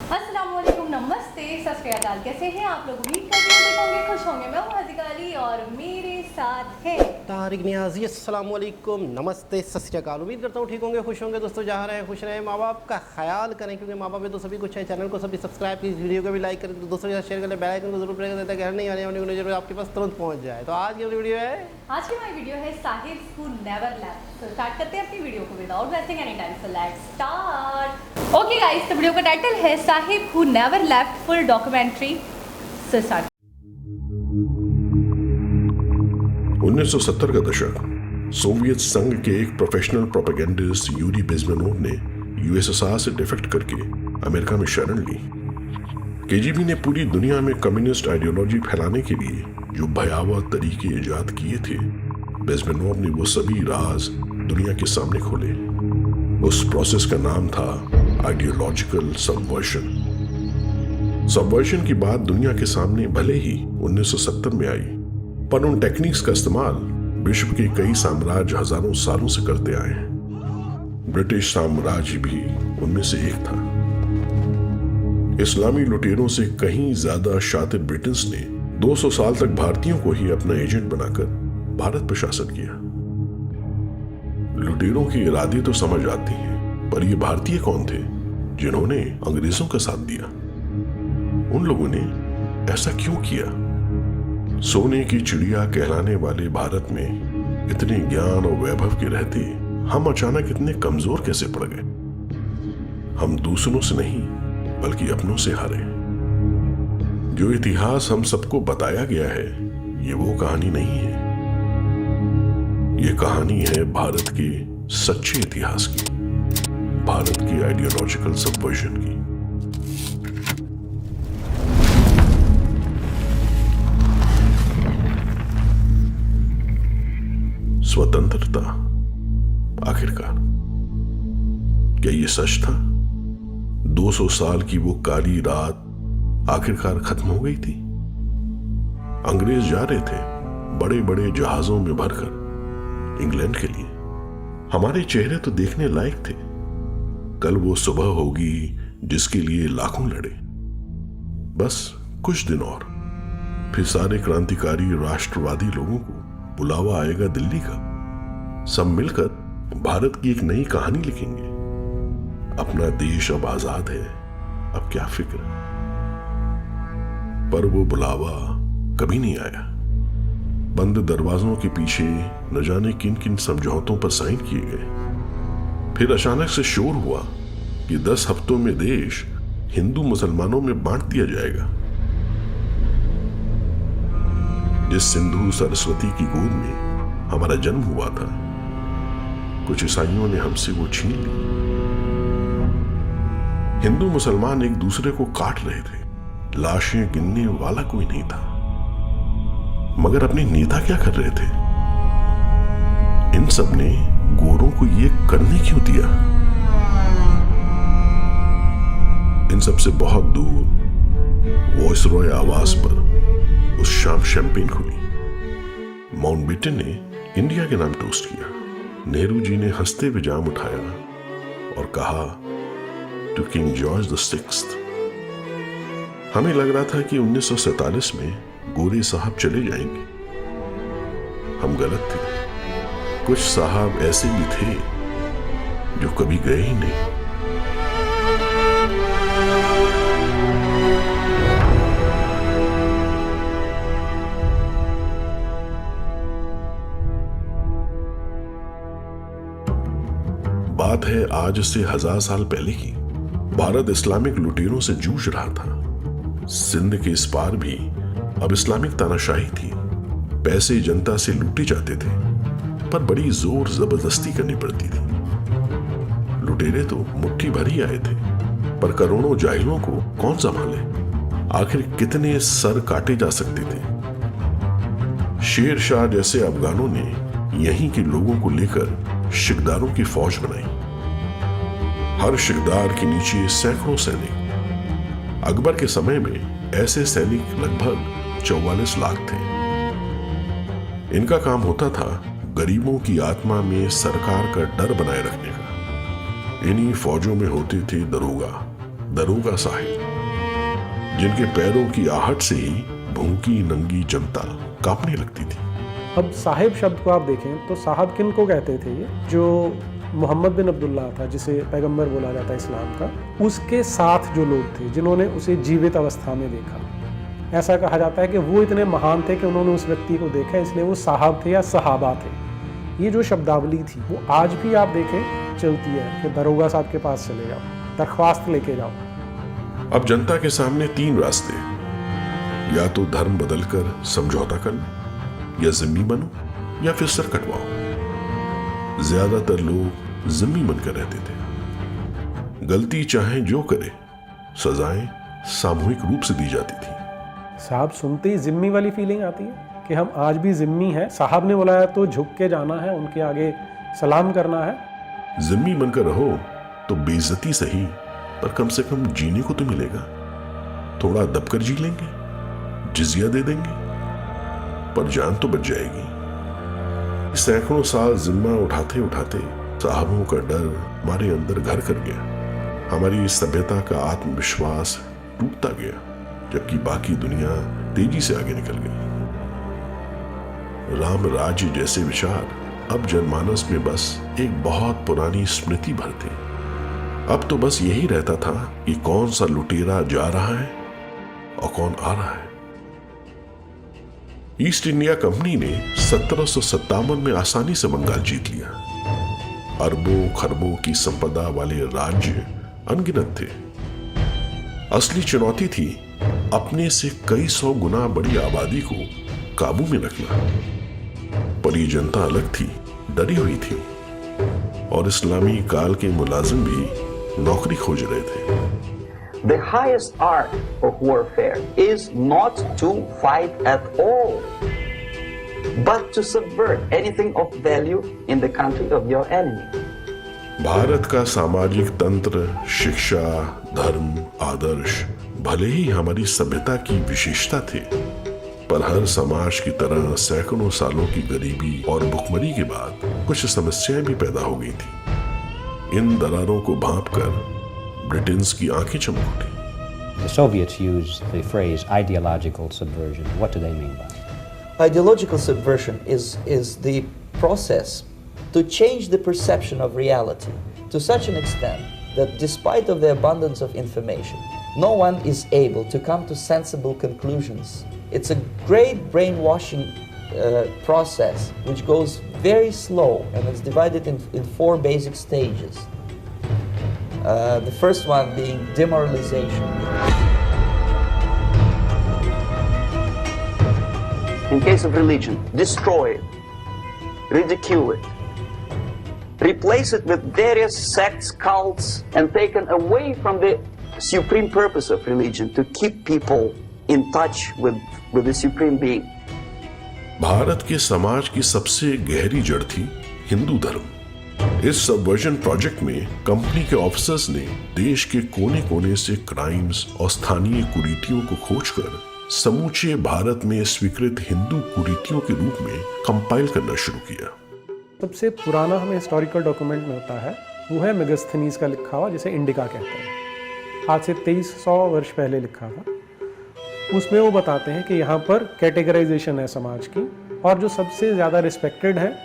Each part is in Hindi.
अस्सलामुअलैकुम, नमस्ते, सत श्री अकाल। कैसे हैं आप लोग? उम्मीद करते होंगे खुश होंगे। मैं हूं हज़ीका अली और मेरे साथ है तारिक नियाज़ी। अस्सलामुअलैकुम, नमस्ते, सत श्री अकाल। उम्मीद करता हूँ ठीक होंगे, खुश होंगे। दोस्तों जहाँ रहें खुश रहें, माँ बाप का ख्याल करें, क्योंकि माँ बाप में तो सभी कुछ है। चैनल को सभी सब्सक्राइब कीजिए, वीडियो को भी लाइक करें, दोस्तों के साथ शेयर करें, बेल आइकन को जरूर प्रेस करें ताकि हर नहीं आने वाली वीडियो आपके पास तुरंत पहुँच जाए। तो आज की वीडियो है, आज की हमारी वीडियो है साहिब हू नेवर लेफ्ट। तो स्टार्ट करते हैं अपनी वीडियो को without wasting any time. So let's start. Okay guys, तो वीडियो का टाइटल है Sahib who never left, full documentary. So start. 1970 का दशक। सोवियत संघ के एक प्रोफेशनल प्रोपेगेंडिस्ट यूरी बेज़मेनोव ने यूएसएसआर से डिफेक्ट करके अमेरिका में शरण ली। केजीबी ने पूरी दुनिया में कम्युनिस्ट आइडियोलॉजी फैलाने के लिए जो भयावह तरीके इजाद किए थे, बेज़मेनोव ने वो सभी राज दुनिया के सामने खोले। उस प्रोसेस का नाम था आइडियोलॉजिकल सबवर्शन। सबवर्शन की बात दुनिया के सामने भले ही 1970 में आई, पर उन टेक्निक्स का इस्तेमाल विश्व के कई साम्राज्य हजारों सालों से करते आए हैं। ब्रिटिश साम्राज्य भी उनमें से एक था। इस्लामी लुटेरों से कहीं ज्यादा शातिर ब्रिटेन्स ने 200 साल तक भारतीयों को ही अपना एजेंट बनाकर भारत पर शासन किया। लुटेरों के इरादे तो समझ आते हैं, पर ये भारतीय कौन थे जिन्होंने अंग्रेजों का साथ दिया? उन लोगों ने ऐसा क्यों किया? सोने की चिड़िया कहलाने वाले भारत में इतने ज्ञान और वैभव के रहते हम अचानक इतने कमजोर कैसे पड़ गए? हम दूसरों से नहीं बल्कि अपनों से हारे। जो इतिहास हम सबको बताया गया है, ये वो कहानी नहीं है। ये कहानी है भारत के सच्चे इतिहास की, भारत की आइडियोलॉजिकल सबवर्जन की। स्वतंत्रता आखिरकार, क्या ये सच था? 200 साल की वो काली रात आखिरकार खत्म हो गई थी। अंग्रेज जा रहे थे बड़े बड़े जहाजों में भरकर इंग्लैंड के लिए। हमारे चेहरे तो देखने लायक थे। कल वो सुबह होगी जिसके लिए लाखों लड़े। बस कुछ दिन और, फिर सारे क्रांतिकारी राष्ट्रवादी लोगों को बुलावा आएगा दिल्ली का। सब मिलकर भारत की एक नई कहानी लिखेंगे। अपना देश अब आजाद है, अब क्या फिक्र। पर वो बुलावा कभी नहीं आया। बंद दरवाजों के पीछे न जाने किन किन समझौतों पर साइन किए गए। फिर अचानक से शोर हुआ कि 10 हफ्तों में देश हिंदू मुसलमानों में बांट दिया जाएगा। जिस सिंधु सरस्वती की गोद में हमारा जन्म हुआ था, कुछ ईसाइयों ने हमसे वो छीन ली। हिंदू मुसलमान एक दूसरे को काट रहे थे। लाशें गिनने वाला कोई नहीं था। मगर अपने नेता क्या कर रहे थे? इन सब ने गोरों को ये करने क्यों दिया? इन सब से बहुत दूर वॉइसरॉय आवास पर उस शाम शैंपेन खुली। माउंटबेटन ने इंडिया के नाम टोस्ट किया। नेहरू जी ने हंसते हुए जाम उठाया और कहा, टू किंग जॉर्ज VI। हमें लग रहा था कि 1947 में गोरे साहब चले जाएंगे। हम गलत थे। कुछ साहब ऐसे भी थे जो कभी गए ही नहीं। बात है आज से 1000 साल पहले की। भारत इस्लामिक लुटेरों से जूझ रहा था। सिंध के इस पार भी अब इस्लामिक तानाशाही थी। पैसे जनता से लूटे जाते थे, पर बड़ी जोर जबरदस्ती करनी पड़ती थी। लुटेरे तो मुट्ठी भर ही आए थे, पर करोड़ों जाहिलों को कौन संभाले? आखिर कितने सर काटे जा सकते थे? शेर शाह जैसे अफगानों ने यहीं के लोगों को लेकर शिकदारों की फौज बनाई। हर शिकदार के नीचे सैकड़ों सैनिक। अकबर के समय में ऐसे सैनिक लगभग 44 लाख थे। इनका काम होता था गरीबों की आत्मा में सरकार का डर बनाए रखने का। इन्हीं फौजों में होते थे दरोगा, दरोगा साहिब, जिनके पैरों की आहट से ही भूखी नंगी जनता कांपने लगती थी। अब साहिब शब्द को आप देखें तो साहब किन को कहते थे? ये जो मोहम्मद बिन अब्दुल्ला था, जिसे पैगंबर बोला जाता है इस्लाम का, उसके साथ जो लोग थे जिन्होंने उसे जीवित अवस्था में देखा, ऐसा कहा जाता है कि वो इतने महान थे कि उन्होंने उस व्यक्ति को देखा, इसलिए वो साहब थे या सहाबा थे। ये जो शब्दावली थी वो आज भी आप देखें चलती है कि दरोगा साहब के पास चले जाओ, दरख्वास्त लेके जाओ। अब जनता के सामने 3 रास्ते, या तो धर्म बदलकर समझौता कर लो, या जिम्मी बनो, या फिर सर कटवाओ। ज्यादातर लोग जिम्मी बनकर रहते थे। गलती चाहे जो करे, सजाएं सामूहिक रूप से दी जाती थी। साहब सुनते ही जिम्मी वाली फीलिंग आती है कि हम आज भी जिम्मी हैं, साहब ने बुलाया तो झुक के जाना है, उनके आगे सलाम करना है। जिम्मी बनकर रहो तो बेइज्जती सही, पर कम से कम जीने को तो मिलेगा। थोड़ा दबकर जी लेंगे, जिजिया दे देंगे, पर जान तो बच जाएगी। सैकड़ों साल जिम्मा उठाते उठाते साहबों का डर हमारे अंदर घर कर गया। हमारी सभ्यता का आत्मविश्वास टूटता गया, जबकि बाकी दुनिया तेजी से आगे निकल गई। राम राज्य जैसे विचार अब जनमानस में बस एक बहुत पुरानी स्मृति भर थे। अब तो बस यही रहता था कि कौन सा लुटेरा जा रहा है और कौन आ रहा है। ईस्ट इंडिया कंपनी ने 1757 में आसानी से बंगाल जीत लिया। अरबों खरबों की संपदा वाले राज्य अनगिनत थे। असली चुनौती थी अपने से कई 100 गुना बड़ी आबादी को काबू में रखना। पर ये जनता अलग थी, डरी हुई थी, और इस्लामी काल के मुलाजिम भी नौकरी खोज रहे थे। The highest art of warfare is not to fight at all, but to subvert anything of value in the country of your enemy. Bharat का सामाजिक तंत्र, शिक्षा, धर्म, आदर्श भले ही हमारी सभ्यता की विशेषता थे, पर हर समाज की तरह सैकड़ों सालों की गरीबी और भुखमरी के बाद कुछ समस्याएं भी पैदा हो गई थी। इन दरारों को भांपकर ब्रिटेन की आंखें चमक उठी। The Soviets used the phrase ideological subversion. What do they mean by it? Ideological subversion is the process to change the perception of reality to such an extent that despite of the abundance of information, no one is able to come to sensible conclusions. It's a great brainwashing process which goes very slow, and it's divided in 4 basic stages. The first one being demoralization. In case of religion, destroy it, ridicule it, replace it with various sects, cults, and taken away from the supreme purpose of religion, to keep people in touch with the supreme being. Bharat के समाज की सबसे गहरी जड़ थी हिंदू धर्म। इस सबवर्जन प्रोजेक्ट में कंपनी के ऑफिसर्स ने देश के कोने कोने से क्राइम्स और स्थानीय कुरीतियों को खोजकर समूचे भारत में स्वीकृत हिंदू कुरीतियों के रूप में कंपाइल करना शुरू किया। सबसे पुराना हमें हिस्टोरिकल डॉक्यूमेंट में होता है वो है मेगास्थनीज का लिखा हुआ, जिसे इंडिका कहते हैं। आज से 2300 वर्ष पहले लिखा था। उसमें वो बताते हैं कि यहाँ पर कैटेगराइजेशन है समाज की, और जो सबसे ज़्यादा रिस्पेक्टेड है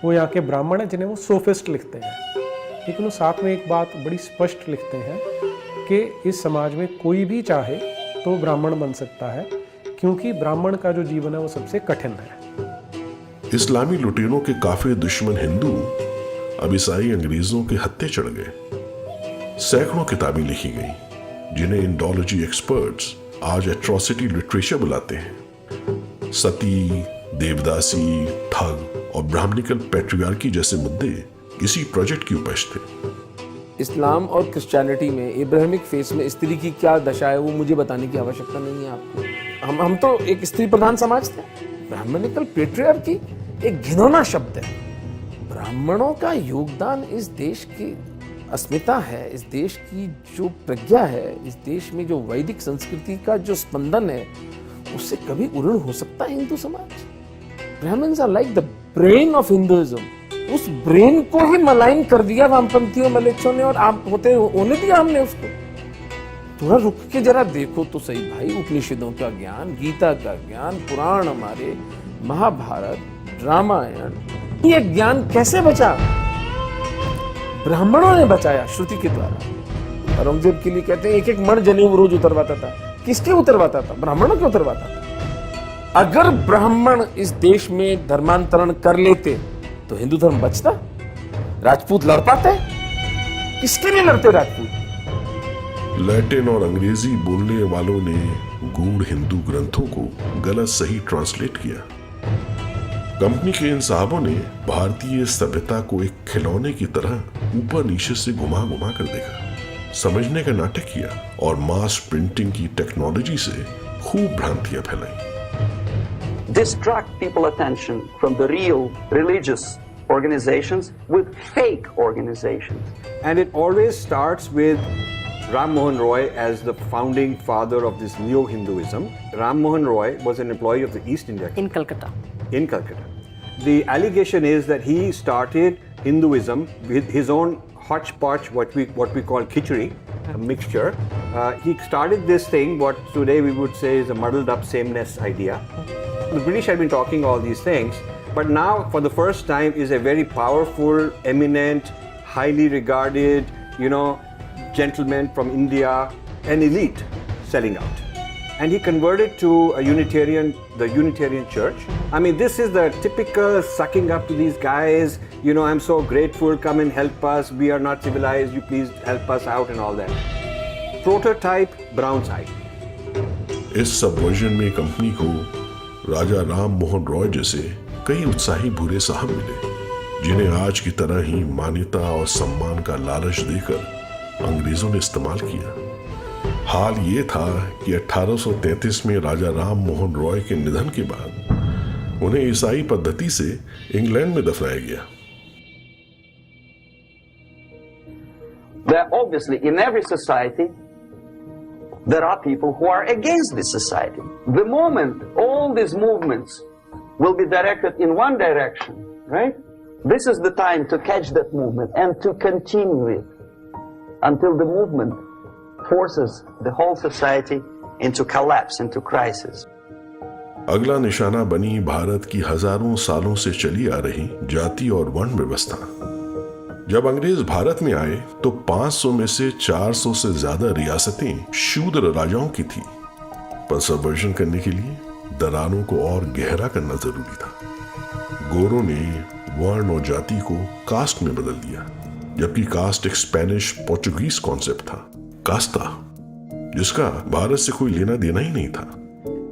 वो यहाँ के ब्राह्मण हैं, जिन्हें वो सोफिस्ट लिखते हैं। लेकिन वो साथ में एक बात बड़ी स्पष्ट लिखते हैं कि इस समाज में कोई भी चाहे तो ब्राह्मण बन सकता है, क्योंकि ब्राह्मण का जो जीवन है वो सबसे कठिन है। इस्लामी लुटेरों के काफी दुश्मन हिंदू अब ईसाई अंग्रेजों के हत्थे चढ़ गए। सैकड़ों किताबें लिखी गई, जिन्हें इंडोलॉजी एक्सपर्ट्स आज एट्रोसिटी लिटरेचर बुलाते हैं। सती, देवदासी, ठग और ब्राह्मणिकल पैट्रियार्की जैसे मुद्दे इसी प्रोजेक्ट की उपज थे। इस्लाम और क्रिश्चियनिटी में इब्राहिमिक फेस में स्त्री की क्या दशा है वो मुझे बताने की आवश्यकता नहीं है आपको। हम तो एक स्त्री प्रधान समाज थे। ब्राह्मणिकल पैट्रियार्की एक घिनौना शब्द है। ब्राह्मणों का योगदान इस देश की अस्मिता है, इस देश की जो प्रज्ञा है, इस देश में जो वैदिक संस्कृति का जो स्पंदन है, उससे कभी उऋण हो सकता है हिंदू समाज? Brahmins are like the brain of Hinduism. उस ब्रेन को ही मलाइन कर दिया वामपंथियों मलेच्छों ने, और आप होने दिया हमने उसको। थोड़ा रुक के जरा देखो तो सही भाई, उपनिषदों का ज्ञान, गीता का ज्ञान, पुराण हमारे, महाभारत, रामायण, ये ज्ञान कैसे बचा? ब्राह्मणों ने बचाया श्रुति के द्वारा। औरंगजेब के लिए कहते हैं एक एक मण जनेऊ रोज उतरवाता था। किसके उतरवाता था? ब्राह्मणों के उतरवाता था। अगर ब्राह्मण इस देश में धर्मांतरण कर लेते तो हिंदू धर्म बचता? राजपूत लड़ पाते? किसके लिए लड़ते राजपूत? लैटिन और अंग्रेजी बोलने वालों ने गूढ़ हिंदू ग्रंथों को गलत सही ट्रांसलेट किया। कंपनी के इन साहबों ने भारतीय सभ्यता को एक खिलौने की तरह ऊपर नीचे से घुमा घुमा कर देखा, समझने का नाटक किया और मास प्रिंटिंग की टेक्नोलॉजी से खूब भ्रांतियां फैलाई। Distract people attention from the real religious organizations with fake organizations. And it always starts with Ram Mohan Roy as the founding father of this neo-Hinduism. Ram Mohan Roy was an employee of the East India Company. In Calcutta. The allegation is that he started Hinduism with his own hodgepodge, what we call khichdi, a mixture. He started this thing, what today we would say is a muddled up sameness idea. The British had been talking all these things, but now for the first time is a very powerful, eminent, highly regarded, gentleman from India, an elite selling out. And he converted to the Unitarian Church. I mean, this is the typical sucking up to these guys, I'm so grateful, come and help us, we are not civilized, you please help us out and all that. Prototype brown side. इस सबवर्जन में कंपनी को राजा राम मोहन रॉय जैसे कई उत्साही भूरे साहब मिले, जिन्हें आज की तरह ही मान्यता और सम्मान का लालच देकर अंग्रेजों ने इस्तेमाल किया। हाल ये था कि 1833 में राजा राम मोहन रॉय के निधन के बाद उन्हें ईसाई पद्धति से इंग्लैंड में दफनाया गया। There obviously in every society there are people who are against this society. The moment all these movements will be directed in one direction, right? This is the time to catch that movement and to continue it until the movement forces the whole society into collapse, into crisis. अगला निशाना बनी भारत की हजारों सालों से चली आ रही जाति और वर्ण व्यवस्था। जब अंग्रेज भारत में आए तो 500 में से 400 से ज्यादा रियासतें शूद्र राजाओं की थी, पर सबवर्जन करने के लिए दरारों को और गहरा करना जरूरी था। गोरों ने वर्ण और जाति को कास्ट में बदल दिया, जबकि कास्ट एक स्पेनिश पोर्चुगीज कॉन्सेप्ट था, कास्ता, जिसका भारत से कोई लेना देना ही नहीं था।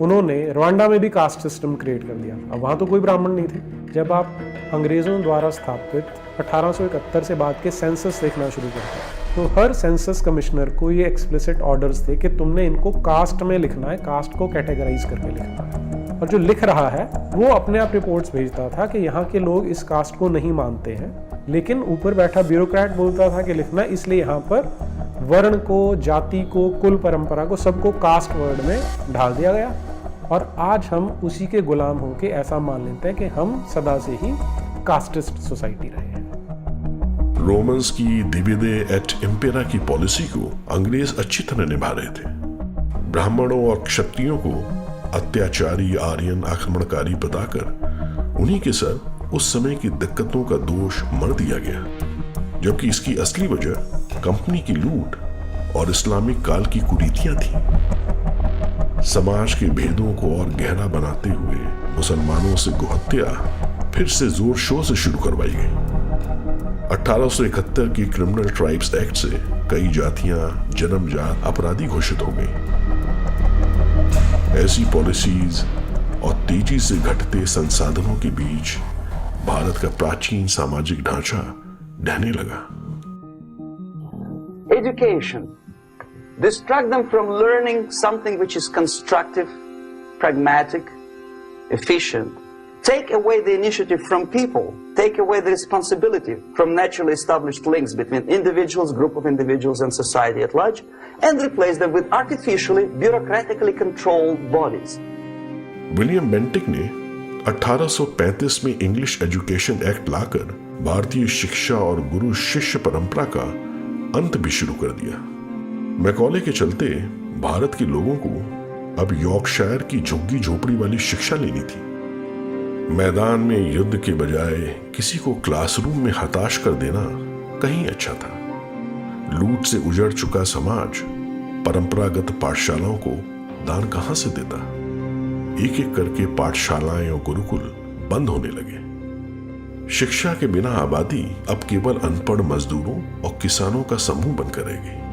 उन्होंने रवांडा में भी कास्ट सिस्टम क्रिएट कर दिया। अब वहाँ तो कोई ब्राह्मण नहीं थे। जब आप अंग्रेज़ों द्वारा स्थापित 1871 से बाद के सेंसस देखना शुरू करते हैं तो हर सेंसस कमिश्नर को ये एक्सप्लिसिट ऑर्डर्स थे कि तुमने इनको कास्ट में लिखना है, कास्ट को कैटेगराइज करके लिखना है। और जो लिख रहा है वो अपने आप रिपोर्ट्स भेजता था कि यहाँ के लोग इस कास्ट को नहीं मानते हैं, लेकिन ऊपर बैठा ब्यूरोक्रेट बोलता था कि लिखना, इसलिए यहाँ पर वर्ण को, जाति को, कुल परंपरा को, सबको कास्ट वर्ड में ढाल दिया गया। और आज हम उसी के गुलाम होकर ऐसा मान लेते हैं कि हम सदा से ही कास्टिस्ट सोसाइटी रहे हैं। रोमन्स की डिविडे एट इम्पेरा की पॉलिसी को अंग्रेज अच्छी तरह निभा रहे थे। ब्राह्मणों और क्षत्रियों को अत्याचारी आर्यन आक्रमणकारी बताकर उन्हीं के सर उस समय की दिक्कतों का दोष मढ़ दिया गया, जबकि इसकी असली वजह कंपनी की लूट और इस्लामिक काल की कुरीतियां थी। समाज के भेदों को और गहरा बनाते हुए मुसलमानों से गोहत्या फिर से जोर शोर से शुरू करवाई गई। 1871 के क्रिमिनल ट्राइब्स एक्ट से कई जातियां जन्मजात अपराधी घोषित हो गई। ऐसी पॉलिसीज और तेजी से घटते संसाधनों के बीच भारत का प्राचीन सामाजिक ढांचा ढहने लगा। Education. Distract them from learning something which is constructive, pragmatic, efficient. Take away the initiative from people. Take away the responsibility from naturally established links between individuals, group of individuals, and society at large, and replace them with artificially, bureaucratically controlled bodies. William Bentinck ने 1835 में इंग्लिश एजुकेशन एक्ट लाकर भारतीय शिक्षा और गुरु शिष्य परंपरा का अंत भी शुरू कर दिया। मैकॉले के चलते भारत के लोगों को अब यॉर्कशायर की झुग्गी झोपड़ी वाली शिक्षा लेनी थी। मैदान में युद्ध के बजाय किसी को क्लासरूम में हताश कर देना कहीं अच्छा था। लूट से उजड़ चुका समाज परंपरागत पाठशालाओं को दान कहां से देता। एक एक करके पाठशालाएं और गुरुकुल बंद होने लगे। शिक्षा के बिना आबादी अब केवल अनपढ़ मजदूरों और किसानों का समूह बनकर रह गई।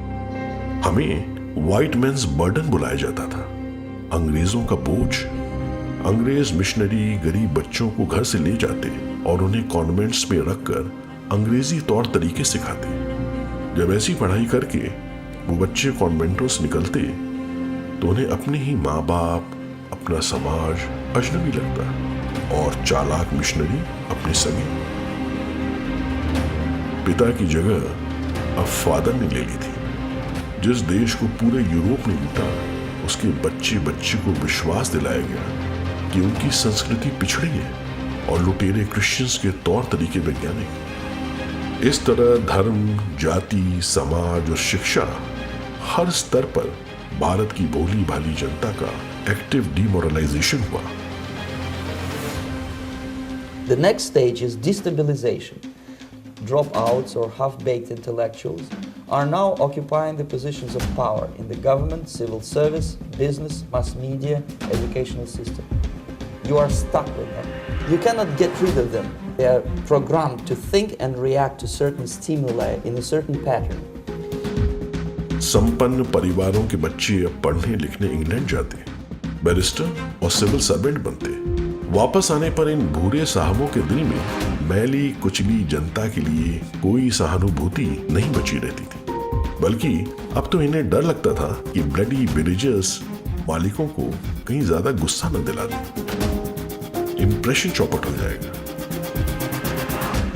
हमें व्हाइट मैन्स बर्डन बुलाया जाता था, अंग्रेजों का बोझ। अंग्रेज मिशनरी गरीब बच्चों को घर से ले जाते और उन्हें कॉन्वेंट्स में रखकर अंग्रेजी तौर तरीके सिखाते। जब ऐसी पढ़ाई करके वो बच्चे कॉन्वेंटों से निकलते तो उन्हें अपने ही माँ बाप, अपना समाज अजनबी लगता और चालाक मिशनरी अपने सगे। पिता की जगह अब फादर ने ले ली थी। जिस देश को पूरे यूरोप ने लूटा, उसके बच्चे बच्चे को विश्वास दिलाया गया कि उनकी संस्कृति पिछड़ी है और लुटेरे क्रिश्चियंस के तौर तरीके वैज्ञानिक। इस तरह धर्म, जाति, समाज और शिक्षा हर स्तर पर भारत की भोली भाली जनता का एक्टिव डिमोरलाइजेशन हुआ। The next stage is destabilization. Dropouts or half-baked intellectuals are now occupying the positions of power in the government, civil service, business, mass media, educational system. You are stuck with them. You cannot get rid of them. They are programmed to think and react to certain stimuli in a certain pattern. संपन्न परिवारों के बच्चे अब पढ़ने लिखने इंग्लैंड जाते, बैरिस्टर और सिविल सर्वेंट बनते। वापस आने पर इन भूरे साहबों के दिल में मैली कुचली जनता के लिए कोई सहानुभूति नहीं बची रहती थी, बल्कि अब तो इन्हें डर लगता था कि ब्लडी विलेजर्स मालिकों को कहीं ज्यादा गुस्सा न दिला दें। इंप्रेशन चौपट हो जाएगा।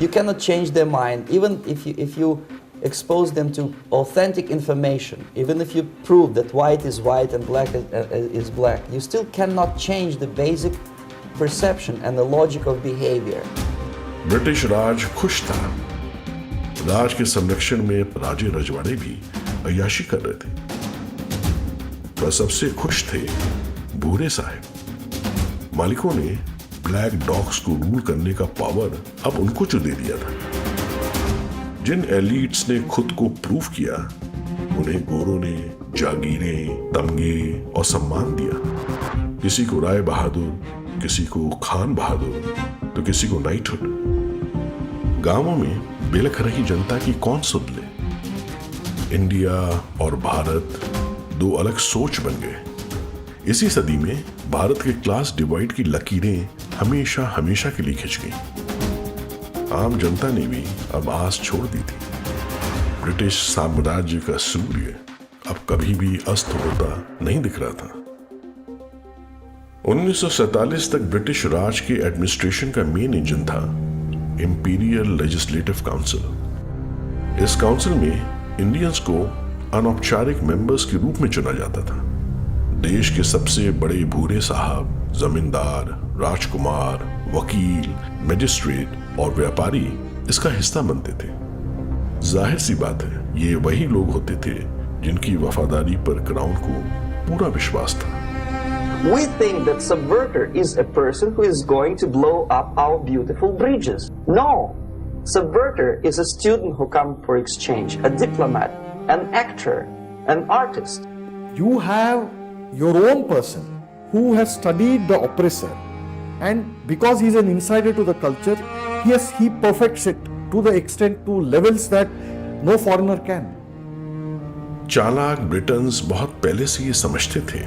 You cannot change their mind, even if you expose them to authentic information, even if you prove that white is white and black is black, you still cannot change the basic perception and the logic of behavior. British Raj खुश था। राज के संरक्षण में राजे रजवाड़े भी अय्याशी कर रहे थे, पर सबसे खुश थे भूरे साहब। मालिकों ने ब्लैक डॉग्स को रूल करने का पावर अब उनको जो दे दिया था। जिन एलीट्स ने खुद को प्रूव किया, उन्हें गोरों ने जागीरें, तमगे और सम्मान दिया। किसी को राय बहादुर, किसी को खान बहादुर, तो किसी को नाइटहुड। गांवों में बिलख रही जनता की कौन सुन ले। इंडिया और भारत दो अलग सोच बन गए। इसी सदी में भारत के क्लास डिवाइड की लकीरें हमेशा हमेशा के लिए खिंच गई। आम जनता ने भी अब आस छोड़ दी थी। ब्रिटिश साम्राज्य का सूर्य अब कभी भी अस्त होता नहीं दिख रहा था। 1947 तक ब्रिटिश राज के एडमिनिस्ट्रेशन का मेन इंजन था इंपीरियल लेजिस्लेटिव काउंसिल। इस काउंसिल में इंडियंस को अनौपचारिक मेंबर्स के रूप में चुना जाता था। देश के सबसे बड़े भूरे साहब, जमींदार, राजकुमार, वकील, मजिस्ट्रेट और व्यापारी इसका हिस्सा बनते थे। जाहिर सी बात है, ये वही लोग होते थे जिनकी वफादारी पर क्राउन को पूरा विश्वास था। We think that subverter is a person who is going to blow up our beautiful bridges. No, subverter is a student who comes for exchange, a diplomat, an actor, an artist. You have your own person who has studied the oppressor, and because he is an insider to the culture, he perfects it to the extent, to levels that no foreigner can. चालाक ब्रिटन्स बहुत पहले से ये समझते थे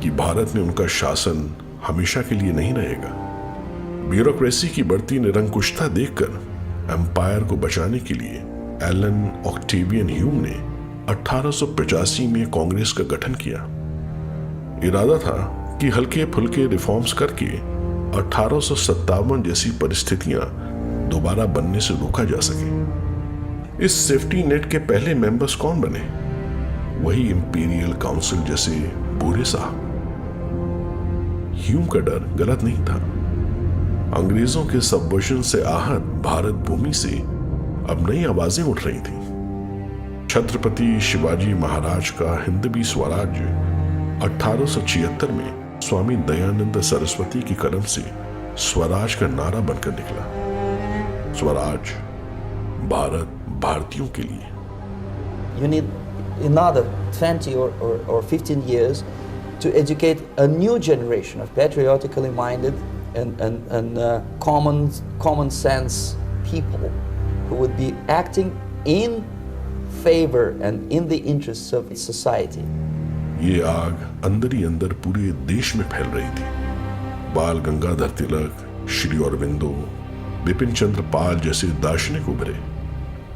कि भारत में उनका शासन हमेशा के लिए नहीं रहेगा। ब्यूरोक्रेसी की बढ़ती निरंकुशता देखकर एम्पायर को बचाने के लिए एलन ऑक्टेवियन ह्यूम ने 1885 में कांग्रेस का गठन किया। इरादा था कि हल्के फुल्के रिफॉर्म्स करके 1857 जैसी परिस्थितियां दोबारा बनने से रोका जा सके। इस सेफ्टी नेट के पहले मेंबर्स कौन बने? वही इंपीरियल काउंसिल जैसे भूरे साहब। ह्यूम का डर गलत नहीं था। अंग्रेजों के सबवर्जन से आहत भारत भूमि से अब नई आवाजें उठ रही थी। छत्रपति शिवाजी महाराज का हिंदवी स्वराज्य 1876 में स्वामी दयानंद सरस्वती की कलम से स्वराज का नारा बनकर निकला। स्वराज, भारत भारतीयों के लिए। You need another 20 or 15 years to educate a new generation of patriotically minded and common sense people who would be acting in favor and in the interests of society. ये आग अंदर ही अंदर पूरे देश में फैल रही थी। बाल गंगाधर तिलक, श्री अरविंदो, बिपिन चंद्र पाल जैसे दार्शनिक उभरे।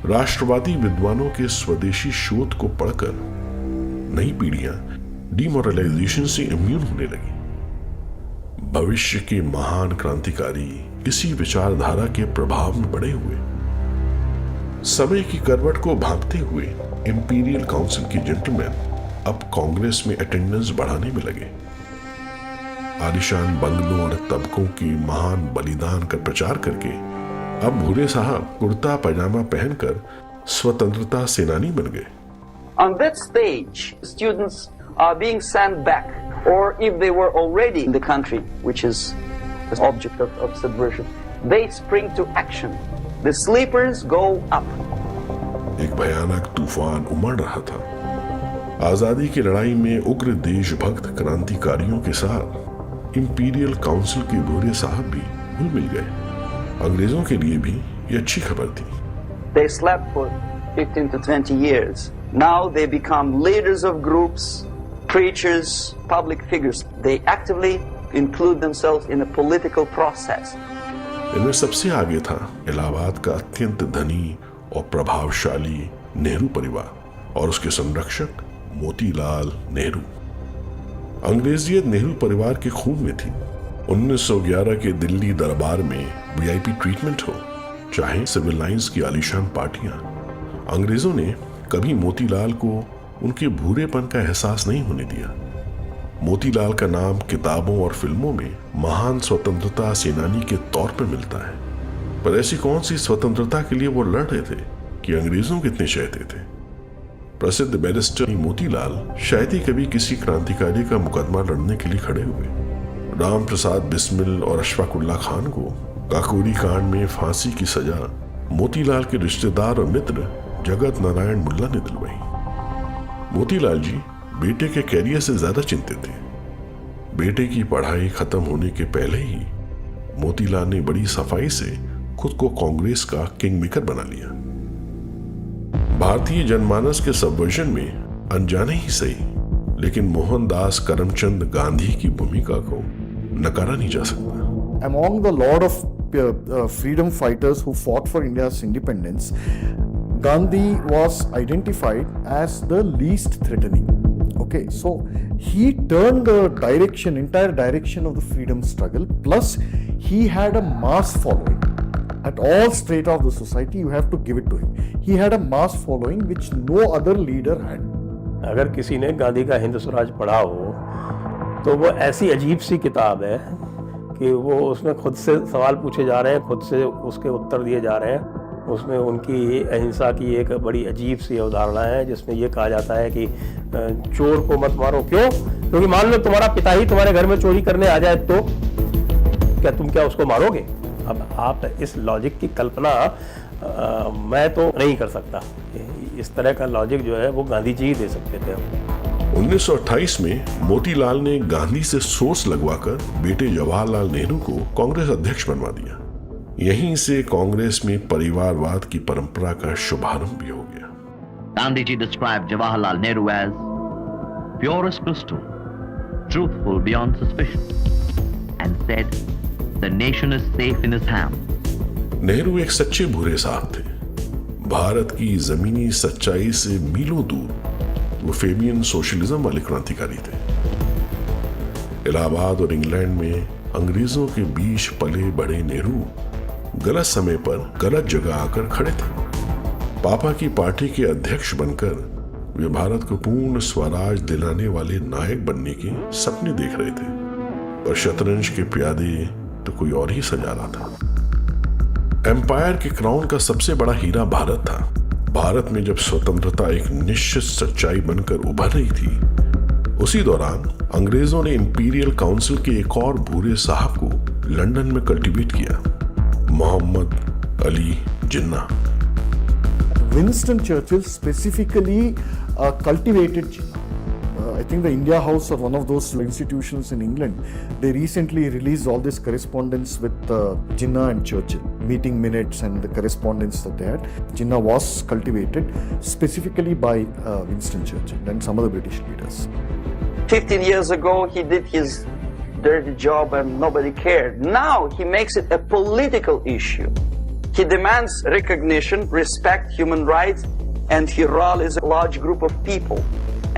राष्ट्रवादी विद्वानों के स्वदेशी शोध को पढ़कर नई पीढ़ियां डिमोरलाइजेशन से इम्यून होने लगी। भविष्य के महान क्रांतिकारी इसी विचारधारा के प्रभाव में बड़े हुए। समय की करवट को भांपते हुए इंपीरियल काउंसिल के जेंटलमैन अब कांग्रेस में अटेंडेंस बढ़ाने में लगे। आलिशान बंगलों और तबकों के महान बलिदान का प्रचार करके अब भूरे साहब कुर्ता पैजामा पहनकर स्वतंत्रता सेनानी बन गए। On that stage, students are being sent back, or if they were already in the country, which is the object of subversion, they spring to action. The sleepers go up. एक भयानक तूफान उमड़ रहा था। आजादी की लड़ाई में उग्र देशभक्त क्रांतिकारियों के साथ इंपीरियल काउंसिल के भूरे साहब भी घुल मिल गए। अंग्रेजों के लिए भी ये अच्छी खबर थी। They slept for 15 to 20 years. Now they become leaders of groups, preachers, public figures. They actively include themselves in a political process. इनमें सबसे आगे था इलाहाबाद का अत्यंत धनी और प्रभावशाली नेहरू परिवार और उसके संरक्षक मोतीलाल नेहरू। अंग्रेजियत नेहरू परिवार के खून में थी। 1911 के दिल्ली दरबार में वीआईपी ट्रीटमेंट हो, चाहे सिविल लाइंस की आलीशान पार्टियां, अंग्रेजों ने कभी मोतीलाल को उनके भूरेपन का एहसास नहीं होने दिया। मोतीलाल का नाम किताबों और फिल्मों में महान स्वतंत्रता सेनानी के तौर पर मिलता है, पर ऐसी कौन सी स्वतंत्रता के लिए वो लड़ रहे थे कि अंग्रेजों कितने चाहते थे। प्रसिद्ध बैरिस्टर मोतीलाल शायद ही कभी किसी क्रांतिकारी का मुकदमा लड़ने के लिए खड़े हुए। राम प्रसाद बिस्मिल और अशफाक उल्लाह खान को काकोरी कांड में फांसी की सजा मोतीलाल के रिश्तेदार और मित्र जगत नारायण मुल्ला ने दिलवाई। मोतीलाल जी बेटे के कैरियर से ज्यादा चिंतित थे। बेटे की पढ़ाई खत्म होने के पहले ही मोतीलाल ने बड़ी सफाई से खुद को कांग्रेस का किंग मेकर बना लिया। भारतीय जनमानस के सबवर्जन में अनजाने ही सही, लेकिन मोहनदास करमचंद गांधी की भूमिका को नकारा नहीं जा सकता। Among the lot of freedom fighters who fought for India's independence, Gandhi was identified as the least threatening. Okay, so he turned the entire direction of the freedom struggle. Plus, he had a mass following. At all strata of the society, you have to give it to him. He had a mass following which no other leader had. अगर किसी ने गांधी का हिंद स्वराज पढ़ा हो तो वो ऐसी अजीब सी किताब है कि वो उसमें खुद से सवाल पूछे जा रहे हैं, खुद से उसके उत्तर दिए जा रहे हैं। उसमें उनकी अहिंसा की एक बड़ी अजीब सी अवधारणा है जिसमें ये कहा जाता है कि चोर को मत मारो। क्यों? क्योंकि मान लो तुम्हारा पिता ही तुम्हारे घर में चोरी करने आ जाए तो क्या उसको मारोगे? अब आप इस लॉजिक की कल्पना मैं तो नहीं कर सकता। इस तरह का लॉजिक जो है वो गांधी जी ही दे सकते थे। 1928 में मोतीलाल ने गांधी से सोर्स लगवाकर बेटे जवाहरलाल नेहरू को कांग्रेस अध्यक्ष बनवा दिया। यहीं से कांग्रेस में परिवारवाद की परंपरा का शुभारंभ भी हो गया। Gandhi ji described Jawaharlal Nehru as pure as crystal, truthful beyond suspicion, and said, "The nation is safe in his hands." Nehru एक सच्चे भूरे साहब थे। भारत की जमीनी सच्चाई से मीलों दूर वो फेबियन सोशलिज्म वाले क्रांतिकारी थे। इलाहाबाद और इंग्लैंड में अंग्रेजों के बीच पले बड़े नेहरू गलत समय पर गलत जगह आकर खड़े थे। पापा की पार्टी के अध्यक्ष बनकर वे भारत को पूर्ण स्वराज दिलाने वाले नायक बनने के सपने देख रहे थे, पर शतरंज के प्यादे तो कोई और ही सजा रहा था। एम्पायर के क्राउन का सबसे बड़ा हीरा भारत था। भारत में जब स्वतंत्रता एक निश्चित सच्चाई बनकर उभर रही थी, उसी दौरान अंग्रेजों ने इंपीरियल काउंसिल के एक और भूरे साहब को लंदन में कल्टीवेट किया, Mohammad Ali Jinnah. Winston Churchill specifically cultivated Jinnah. I think the India House or one of those institutions in England, they recently released all this correspondence with Jinnah and Churchill, meeting minutes and the correspondence that they had. Jinnah was cultivated specifically by Winston Churchill and some other British leaders. 15 years ago, he did his dirty job and nobody cared. Now he makes it a political issue. He demands recognition, respect, human rights, and he rallies a large group of people.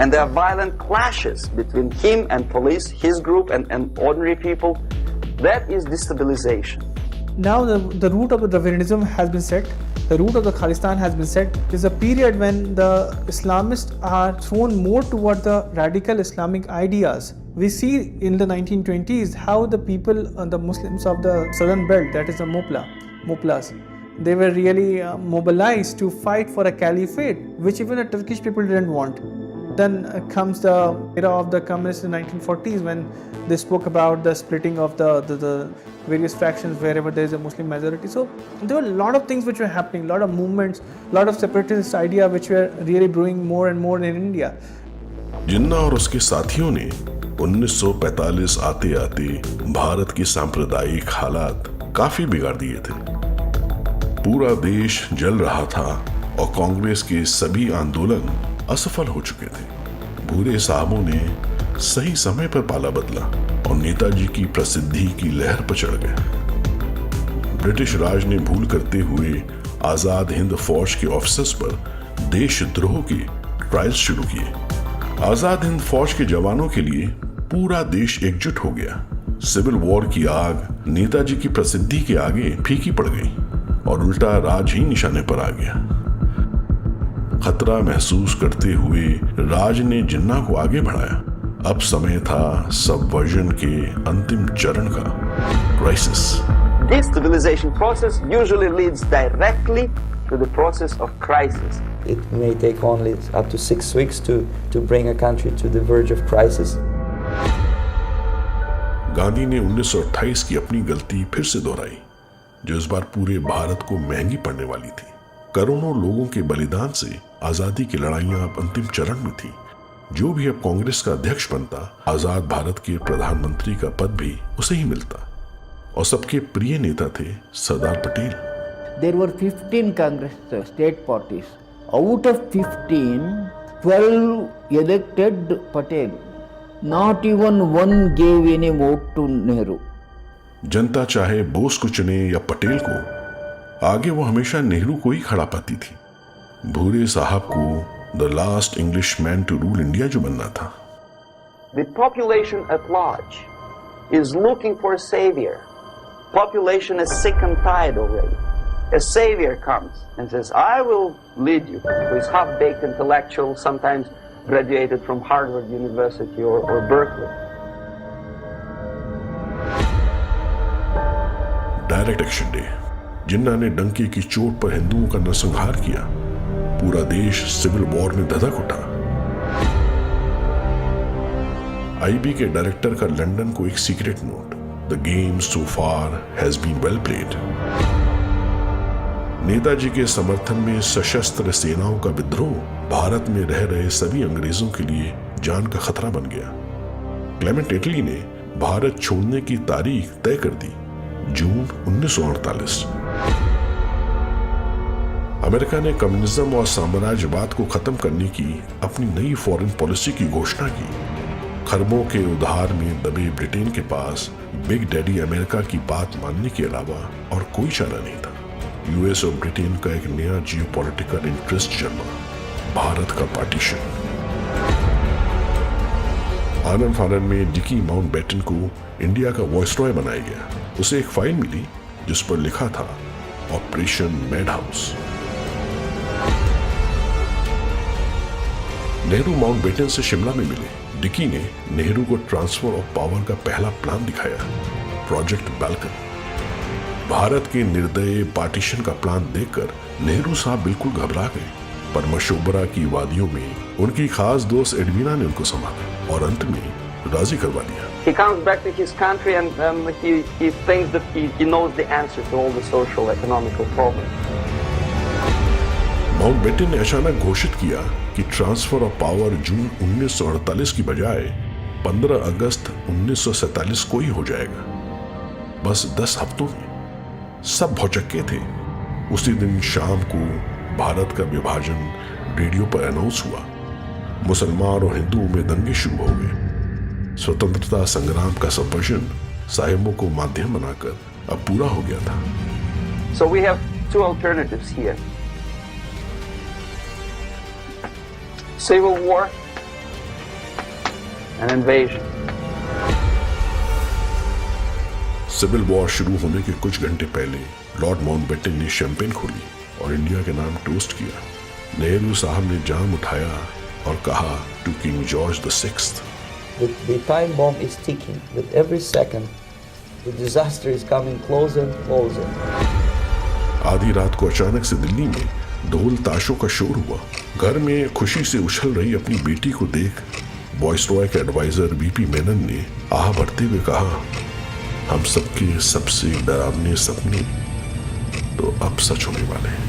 And there are violent clashes between him and police, his group and ordinary people. That is destabilization. Now the root of the Dravidism has been set. The root of the Khalistan has been set. There's a period when the Islamists are thrown more toward the radical Islamic ideas. We see in the 1920s how the people, the Muslims of the southern belt, that is the Muplahs, they were really mobilized to fight for a caliphate, which even the Turkish people didn't want. Then comes the era of the communists in the 1940s when they spoke about the splitting of the various fractions wherever there is a Muslim majority. So there were a lot of things which were happening, a lot of movements, a lot of separatist idea which were really brewing more and more in India. जिन्ना और उसके साथियों ने 1945 आते आते भारत की सांप्रदायिक हालात काफी बिगाड़ दिए थे। पूरा देश जल रहा था और कांग्रेस के सभी आंदोलन असफल हो चुके थे। भूरे साहबों ने सही समय पर पाला बदला और नेताजी की प्रसिद्धि की लहर पर चढ़ गए। ब्रिटिश राज ने भूल करते हुए आजाद हिंद फौज के ऑफिसर्स पर देशद्रोह के ट्रायल्स शुरू किए। आजाद हिंद फौज के जवानों के लिए पूरा देश एकजुट हो गया। सिविल वॉर की आग नेताजी की प्रसिद्धि के आगे फीकी पड़ गई और उल्टा राज ही निशाने पर आ गया। खतरा महसूस करते हुए राज ने जिन्ना को आगे बढ़ाया। अब समय था सबवर्जन के अंतिम चरण का, crisis. This civilization process usually leads directly to the process of crisis. It may take only up to 6 weeks to bring a country to the verge of crisis. Gandhi ने 1928 की अपनी गलती फिर से दोहराई, जो इस बार पूरे भारत को महंगी पड़ने वाली थी। करोड़ों लोगों के बलिदान से आजादी की लड़ाइयां अब अंतिम चरण में थी। जो भी अब कांग्रेस का अध्यक्ष बनता, आजाद भारत के प्रधानमंत्री का पद भी उसे ही मिलता। और सबके प्रिय नेता थे Sardar Patel. There were 15 Congress state parties. Out of 15, 12 elected Patel. Not even one gave any vote to Nehru. जनता चाहे बोस को चुने या पटेल को, आगे वो हमेशा नेहरू को ही खड़ा पाती थी। भूरे साहब को the last Englishman to rule India जो बनना था। The population at large is looking for a savior. Population is sick and tired already. A savior comes and says, I will lead you. Who is half-baked intellectual, sometimes graduated from Harvard University or Berkeley. Direct action day. Jinnah ने डंके की चोट पर हिंदुओं का नरसंहार किया। पूरा देश सिविल वॉर में धधक उठा। आईबी के डायरेक्टर का लंदन को एक secret note, the game so far has been well played. Netaji के समर्थन में सशस्त्र सेनाओं का विद्रोह भारत में रह रहे सभी अंग्रेजों के लिए जान का खतरा बन गया। क्लेमेंट एटली ने भारत छोड़ने की तारीख तय कर दी, जून 1948। अमेरिका ने कम्युनिज्म और साम्राज्यवाद को खत्म करने की अपनी नई फॉरेन पॉलिसी की घोषणा की। खरबों के उधार में दबे ब्रिटेन के पास बिग डैडी अमेरिका की बात मानने के अलावा और कोई चारा नहीं था। यूएस और ब्रिटेन का एक नया जियोपॉलिटिकल इंटरेस्ट जन्मा, भारत का पार्टीशन। आनंद फानन में डिकी माउंटबेटन को इंडिया का वॉइसरॉय बनाया गया। उसे एक फाइल मिली जिस पर लिखा था operation mad house. Nehru Mountbatten से शिमला में मिले। डिकी ने नेहरू को ट्रांसफर ऑफ पावर का पहला प्लान दिखाया, प्रोजेक्ट बैल्कन। भारत के निर्दयी पार्टीशन का प्लान देखकर नेहरू साहब बिल्कुल घबरा गए। पर मशोबरा की वादियों में उनकी खास दोस्त एडवीना ने उनको संभाला और अंत में राजी करवा दिया। He comes back to his country and he thinks that he knows the answer to all the social economical problems. Mountbatten ने अचानक घोषित किया कि ट्रांसफर ऑफ पावर जून 1948 की बजाय 15 अगस्त 1947 को ही हो जाएगा। बस 10 हफ्तों में सब भौचक्के थे। उसी दिन शाम को भारत का विभाजन रेडियो पर अनाउंस हुआ। मुसलमान और हिंदुओं में दंगे शुरू हो गए। स्वतंत्रता संग्राम का संवर्षन साहिबों को माध्यम बनाकर अब पूरा हो गया था। So we have two alternatives here. Civil war and invasion. Civil war शुरू होने के कुछ घंटे पहले लॉर्ड माउंटबेटन ने शैंपेन खोली और इंडिया के नाम टोस्ट किया। नेहरू साहब ने जाम उठाया और कहा to King George VI, The time bomb is ticking. With every second, the disaster is coming closer and closer. आधी रात को अचानक से दिल्ली में ढोल ताशों का शोर हुआ। घर में खुशी से उछल रही अपनी बेटी को देख वॉइसरॉय के एडवाइजर VP मेनन ने आह भरते हुए कहा, हम सबके सबसे डरावने सपने तो अब सच होने वाले हैं।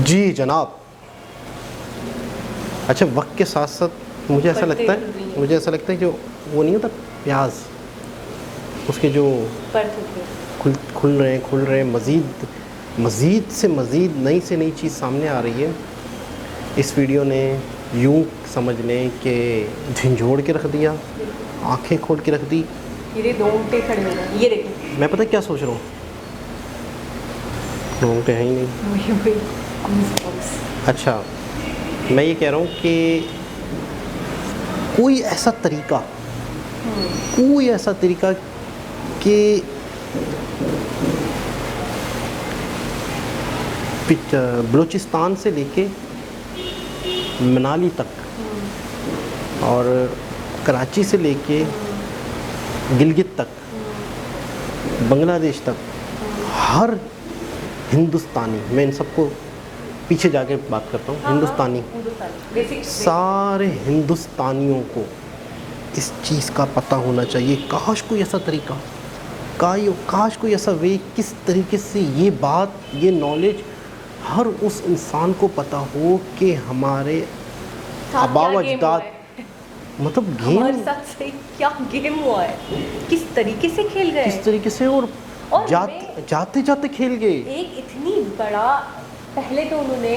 जी जनाब। अच्छा, वक्त के साथ साथ मुझे ऐसा लगता है जो वो नहीं होता प्याज, उसके जो खुल रहे हैं मज़ीद से मज़ीद नई से नई चीज़ सामने आ रही है। इस वीडियो ने यूं समझ लें कि झंझोड़ के रख दिया, आंखें खोल के रख दी। ये रोंगटे खड़े हो गए, ये देखो। मैं पता क्या सोच रहा हूँ, रोंगटे हैं ही नहीं। अच्छा, मैं ये कह रहा हूँ कि कोई ऐसा तरीका कि बलूचिस्तान से लेके मनाली तक और कराची से लेके गिलगित तक, बांग्लादेश तक, हर हिंदुस्तानी, मैं इन सबको पीछे जाके बात करता हूँ, हिंदुस्तानी सारे हिंदुस्तानियों को इस चीज़ का पता होना चाहिए। काश कोई ऐसा तरीका, काश कोई ऐसा वे, किस तरीके से ये बात, ये नॉलेज हर उस इंसान को पता हो कि हमारे आबाव अजदाद, मतलब हमारे साथ से क्या गेम हुआ है, किस तरीके से खेल गए, किस तरीके से और जाते खेल गए। एक इतनी बड़ा, पहले तो उन्होंने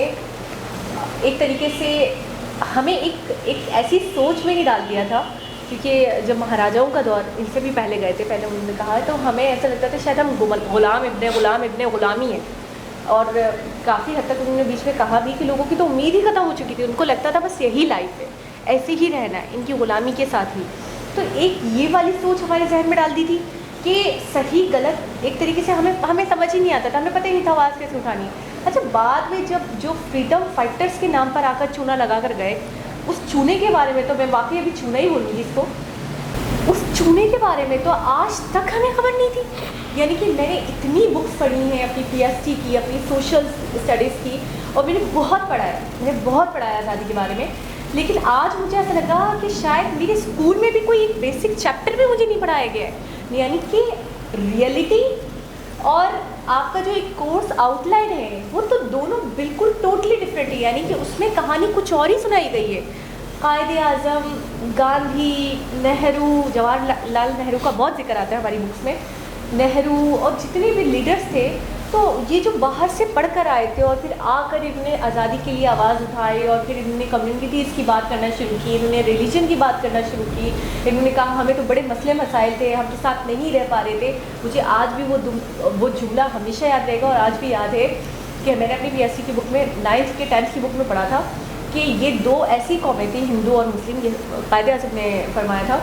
एक तरीके से हमें एक ऐसी सोच में ही डाल दिया था, क्योंकि जब महाराजाओं का दौर, इनसे भी पहले गए थे, पहले उन्होंने कहा, तो हमें ऐसा लगता था शायद हम गुलाम इब्ने गुलामी है। और काफ़ी हद तक उन्होंने बीच में कहा भी कि लोगों की तो उम्मीद ही ख़त्म हो चुकी थी, उनको लगता था बस यही लाइफ है, ऐसे ही रहना है इनकी ग़ुलामी के साथ ही। तो एक ये वाली सोच हमारे जहन में डाल दी थी कि सही गलत एक तरीके से हमें समझ ही नहीं आता था, हमें पता ही नहीं था आवाज़ कैसे उठानी है। अच्छा, बाद में जब जो फ्रीडम फाइटर्स के नाम पर आकर चूना लगा कर गए, उस चूने के बारे में तो मैं वाकई अभी चूना ही बोलूँगी इसको, उस चूने के बारे में तो आज तक हमें खबर नहीं थी। यानी कि मैंने इतनी बुक्स पढ़ी हैं अपनी PhD की, अपनी सोशल स्टडीज़ की, और मैंने बहुत पढ़ा है आज़ादी के बारे में, लेकिन आज मुझे ऐसा लगा कि शायद मेरे स्कूल में भी कोई एक बेसिक चैप्टर भी मुझे नहीं पढ़ाया गया है। यानी कि रियलिटी और आपका जो एक कोर्स आउटलाइन है, वो तो दोनों बिल्कुल टोटली डिफरेंट है। यानी कि उसमें कहानी कुछ और ही सुनाई गई है। कायदे आज़म, गांधी, नेहरू, जवाहरलाल नेहरू का बहुत जिक्र आता है हमारी बुक्स में, नेहरू और जितने भी लीडर्स थे, तो ये जो बाहर से पढ़कर आए थे और फिर आकर इन्होंने आज़ादी के लिए आवाज़ उठाई और फिर इन्होंने कम्युनिटीज़ की बात करना शुरू की, इन्होंने रिलीजन की बात करना शुरू की, इन्होंने कहा हमें तो बड़े मसले मसाइल थे, हम तो साथ नहीं रह पा रहे थे। मुझे आज भी वो जुमला हमेशा याद रहेगा और आज भी याद है कि मैंने अपनी BSc की बुक में 9th के 10th की बुक में पढ़ा था कि ये दो ऐसी कौमें थी, हिंदू और मुस्लिम, ये कायदे आज़म ने फरमाया था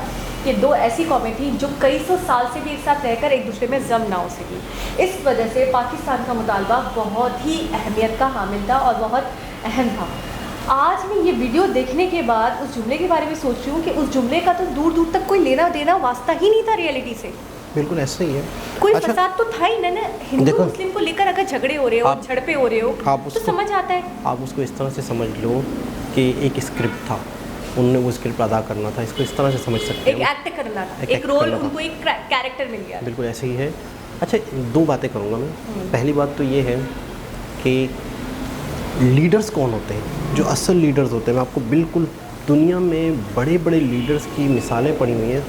कि दो ऐसी कौमें थी जो कई सौ साल से भी एक साथ रहकर एक दूसरे में जम ना हो सकी। इस वजह से पाकिस्तान का मुतालबा बहुत ही अहमियत का हामिल था और बहुत अहम था। आज मैं ये वीडियो देखने के बाद उस जुमले के बारे में सोच रही हूँ कि उस जुमले का तो दूर दूर तक कोई लेना देना वास्ता ही नहीं था रियलिटी से। बिल्कुल ऐसा ही है। कोई फसाद तो था ही ना, हिंदू मुस्लिम को लेकर अगर झगड़े हो रहे हो, झड़पे हो रहे हो तो समझ आता है। आप उसको इस तरह से समझ लो कि एक स्क्रिप्ट था, उन्होंने वो स्क्रिप्ट अदा करना था, इसको इस तरह से समझ सकते हैं। एक एक्ट करना था, एक रोल, उनको एक कैरेक्टर मिल गया। बिल्कुल ऐसे ही है। अच्छा, दो बातें करूँगा मैं। पहली बात तो ये है कि लीडर्स कौन होते हैं, जो असल लीडर्स होते हैं। मैं आपको बिल्कुल दुनिया में बड़े बड़े लीडर्स की मिसालें पड़ी हुई हैं।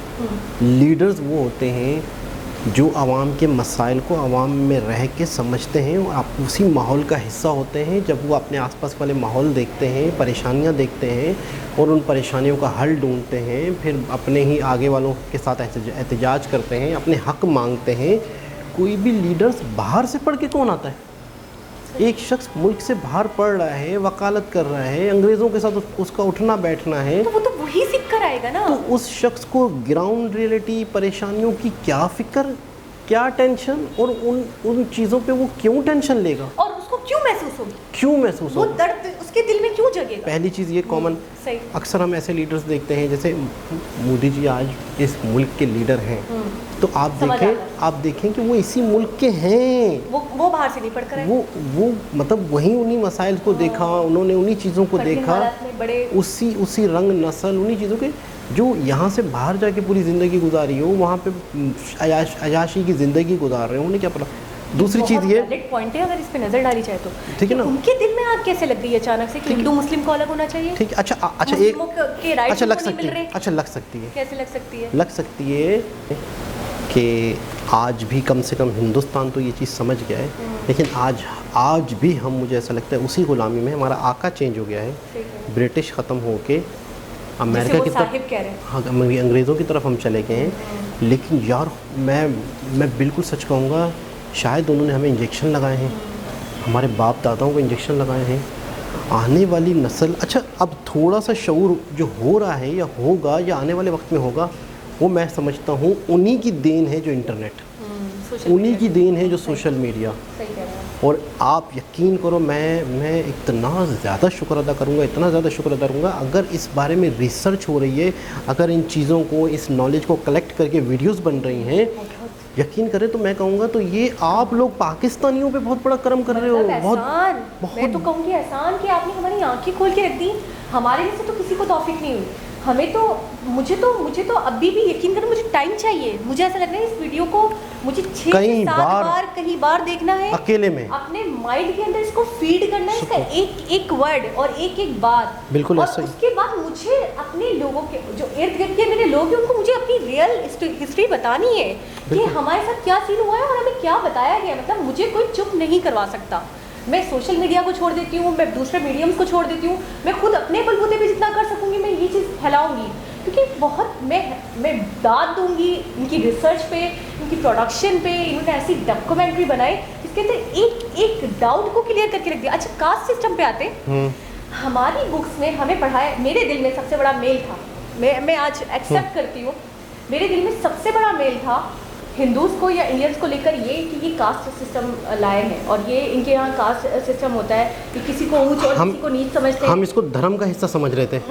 लीडर्स वो होते हैं जो आवाम के मसाइल को आवाम में रह के समझते हैं और आप उसी माहौल का हिस्सा होते हैं। जब वो अपने आसपास वाले माहौल देखते हैं, परेशानियां देखते हैं और उन परेशानियों का हल ढूंढते हैं, फिर अपने ही आगे वालों के साथ एहतजाज करते हैं, अपने हक मांगते हैं। कोई भी लीडर्स बाहर से पढ़ के कौन आता है? एक शख्स मुल्क से बाहर पढ़ रहा है, वकालत कर रहा है, अंग्रेज़ों के साथ उसका उठना बैठना है, तो वो तो वही सीख कर आएगा ना। तो उस शख्स को ग्राउंड रियलिटी, परेशानियों की क्या फिक्र, क्या टेंशन, और उन चीज़ों पे वो क्यों टेंशन लेगा और उसको क्यों महसूस होगी, वो दर्द उसके दिल में क्यों जगेगा। पहली चीज़ ये कॉमन, अक्सर हम ऐसे लीडर्स देखते हैं, जैसे मोदी जी आज इस मुल्क के लीडर हैं, तो आप देखें कि वो इसी मुल्क के हैं। वो बाहर से नहीं पढ़कर आए। वो मतलब वहीं उन्हीं मसाइल को देखा, उन्होंने उन्हीं चीज़ों को देखा, उसी रंग नस्ल, उन्हीं चीज़ों के, जो यहाँ से बाहर जाके पूरी ज़िंदगी गुजारी हो, वहाँ पे अयाशी की ज़िंदगी गुजार रहे हो, उन्हें क्या पता। दूसरी चीज़ ये पॉइंट है, अगर इस पे नज़र डाली जाए तो ठीक है ना, उनके दिल में आग कैसे लग गई अचानक से कि हिंदू मुस्लिम को अलग होना चाहिए। ठीक, अच्छा लग सकती है, अच्छा लग सकती है, कैसे लग सकती है? लग सकती है कि आज भी कम से कम हिंदुस्तान तो ये चीज़ समझ गया है, लेकिन आज भी हम, मुझे ऐसा लगता है, उसी गुलामी में हमारा आका चेंज हो गया है। ब्रिटिश ख़त्म होके अमेरिका की तरफ, हाँ, अंग्रेज़ों की तरफ हम चले गए हैं। लेकिन यार मैं बिल्कुल सच कहूँगा, शायद उन्होंने हमें इंजेक्शन लगाए हैं, हमारे बाप दादाओं को इंजेक्शन लगाए हैं। आने वाली नस्ल, अच्छा अब थोड़ा सा शऊर जो हो रहा है या होगा या आने वाले वक्त में होगा, वो मैं समझता हूँ उन्हीं की देन है जो इंटरनेट, उन्हीं की देन है जो सोशल मीडिया। और आप यकीन करो, मैं इतना ज़्यादा शुक्र अदा करूँगा, इतना ज़्यादा शुक्र अदा करूँगा अगर इस बारे में रिसर्च हो रही है, अगर इन चीज़ों को, इस नॉलेज को कलेक्ट करके वीडियोस बन रही हैं, यकीन करें तो मैं कहूँगा तो ये आप लोग पाकिस्तानियों पे बहुत बड़ा कर्म कर रहे हो। बहुत मैं तो कहूँगी एहसान कि आपने हमारी आंखें खोल के रख दी। हमारे में से तो किसी को तौफीक नहीं हुई, हमें तो मुझे तो अभी भी यकीन करो, मुझे टाइम चाहिए। मुझे ऐसा लग रहा है इस वीडियो को मुझे 6 से 7 बार कहीं बार देखना है, अकेले में अपने माइंड के अंदर इसको फीड करना है, इसका एक वर्ड और एक बात, बिल्कुल और ऐसा ही। उसके बाद मुझे अपने लोगों के, जो इर्द गिर्द के मेरे लोग हैं, उनको मुझे अपनी रियल हिस्ट्री बतानी है कि हमारे साथ क्या सीन हुआ है और हमें क्या बताया गया। मतलब मुझे कोई चुप नहीं करवा सकता। मैं सोशल मीडिया को छोड़ देती हूँ, मैं दूसरे मीडियम्स को छोड़ देती हूँ, मैं खुद अपने बलबूते पे जितना कर सकूँगी मैं ये चीज़ फैलाऊँगी, क्योंकि बहुत मैं दाद दूँगी इनकी रिसर्च पे, इनकी प्रोडक्शन पे। इन्होंने ऐसी डॉक्यूमेंट्री बनाई जिसके अंदर एक डाउट को क्लियर करके रख दिया। अच्छा, कास्ट सिस्टम पे आते, हमारी बुक्स में हमें पढ़ाया, मेरे दिल में सबसे बड़ा मेल था, मैं आज एक्सेप्ट करती हूँ, मेरे दिल में सबसे बड़ा मेल था हिंदूज़ को या इंडियंस को लेकर ये कि ये कास्ट सिस्टम लाए हैं, और ये इनके यहाँ कास्ट सिस्टम होता है कि किसी को ऊंच और किसी को नीच समझते हैं। हम इसको धर्म का हिस्सा समझ रहे थे।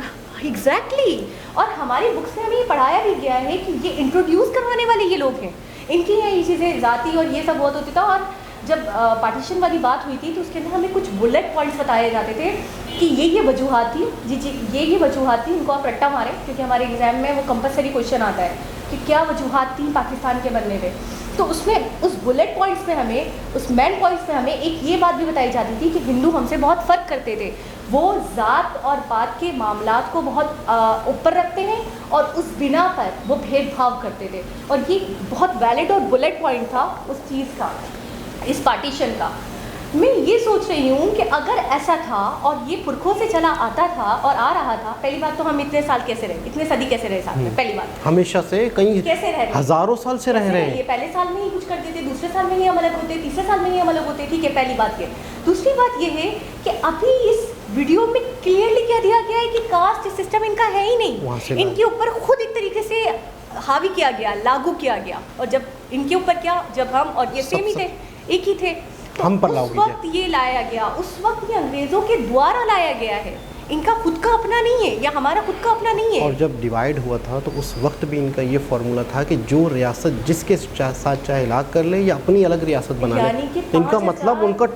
एग्जैक्टली। और हमारी बुक्स में हमें ये पढ़ाया भी गया है कि ये इंट्रोड्यूस करवाने वाले ये लोग हैं, इनकी यहाँ ये चीज़ें जाति और ये सब बहुत होती था। और जब पार्टीशन वाली बात हुई थी तो उसके अंदर हमें कुछ बुलेट पॉइंट्स बताए जाते थे कि ये वजूहात थी, जी ये वजूहात थी, इनको आप रट्टा मारें, क्योंकि हमारे एग्जाम में वो कंपलसरी क्वेश्चन आता है कि क्या वजूहात थी पाकिस्तान के बनने में। तो उसमें उस बुलेट पॉइंट्स में हमें, उस मेन पॉइंट्स में हमें एक ये बात भी बताई जाती थी कि हिंदू हमसे बहुत फ़र्क करते थे, वो ज़ात और पात के मामलात को बहुत ऊपर रखते हैं और उस बिना पर वो भेदभाव करते थे। और ये बहुत वैलिड और बुलेट पॉइंट था उस चीज़ का। इस पार्टीशन का, मैं ये सोच रही हूँ कि अगर ऐसा था और ये पुरखों से चला आता था और आ रहा था, पहली बात तो हम इतने साल कैसे रहे, इतने सदी कैसे रहे साथ में, पहली बात हमेशा से कई कैसे रह रहे, हजारों साल से रह रहे हैं। ये पहले साल में ही कुछ करते थे, दूसरे साल में ही हम अलग होते, तीसरे साल में ही हम अलग होते, ठीक है, पहली बात ये। दूसरी बात ये है कि अभी इस वीडियो में क्लियरली क्या दिया गया है कि कास्ट सिस्टम इनका है ही नहीं, इनके ऊपर खुद एक तरीके से हावी किया गया, लागू किया गया। और जब इनके ऊपर क्या, जब हम और ये सेम ही थे, एक ही थे, तो हम पर उस वक्त ये लाया गया, उस वक्त ये अंग्रेजों के द्वारा लाया गया है, इनका खुद का अपना नहीं है या हमारा खुद का अपना नहीं है। और जब डिवाइड हुआ था तो उस वक्त भी इनका ये फॉर्मूला था कि जो रियासत जिसके साथ चाहे इलाक कर ले या अपनी अलग रियासत बना ले, इनका मतलब उनका